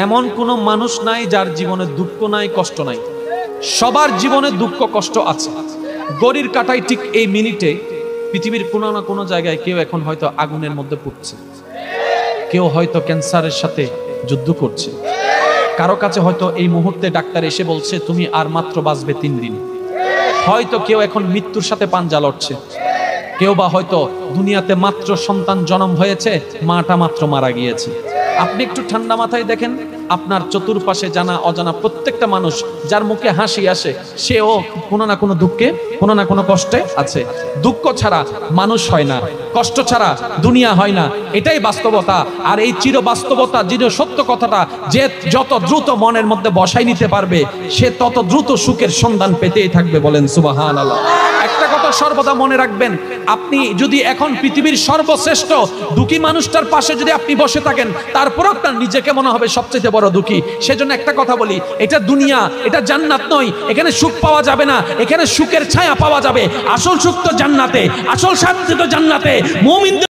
এমন কোনো মানুষ নাই যার জীবনে দুঃখ নাই, কষ্ট নাই। সবার জীবনে দুঃখ কষ্ট আছে। গড়ির কাটায় ঠিক এই মিনিটে পৃথিবীর কোনো না কোনো জায়গায় কেউ এখন হয়তো আগুনের মধ্যে পড়ছে, কেউ হয়তো ক্যান্সারের সাথে যুদ্ধ করছে, কারো কাছে হয়তো এই মুহূর্তে ডাক্তার এসে বলছে তুমি আর মাত্র বাঁচবে 3 দিন। হয়তো কেউ এখন মৃত্যুর সাথে পাঞ্জা লড়ছে, কেউ বা হয়তো দুনিয়াতে মাত্র সন্তান জন্ম হয়েছে, মাটা মাত্র মারা গিয়েছে। আপনি একটু ঠান্ডা মাথায় দেখেন, আপনার চতুর্পাশে জানা অজানা প্রত্যেকটা মানুষ যার মুখে হাসি আসে, সেও কোনো না কোনো দুঃখে, কোনো না কোনো কষ্টে আছে। দুঃখ ছাড়া মানুষ হয় না, কষ্ট ছাড়া দুনিয়া হয় না, এটাই বাস্তবতা। আর এই চির বাস্তবতা, চির সত্য কথাটা যে যত দ্রুত মনের মধ্যে বসাই নিতে পারবে, সে তত দ্রুত সুখের সন্ধান পেতেই থাকবে। বলেন সুবহানাল্লাহ। একটা কথা সর্বদা মনে রাখবেন, আপনি যদি এখন পৃথিবীর সর্বশ্রেষ্ঠ দুঃখী মানুষটার পাশে যদি আপনি বসে থাকেন, তারপর আপনার নিজেকে মনে হবে সবচেয়ে বড় দুঃখী। সেজন্য একটা কথা বলি, এটা দুনিয়া, এটা জান্নাত নয়। এখানে সুখ পাওয়া যাবে না, এখানে সুখের ছায়া পাওয়া যাবে। আসল সুখ তো জান্নাতে, আসল শান্তি তো জান্নাতে। মুমিন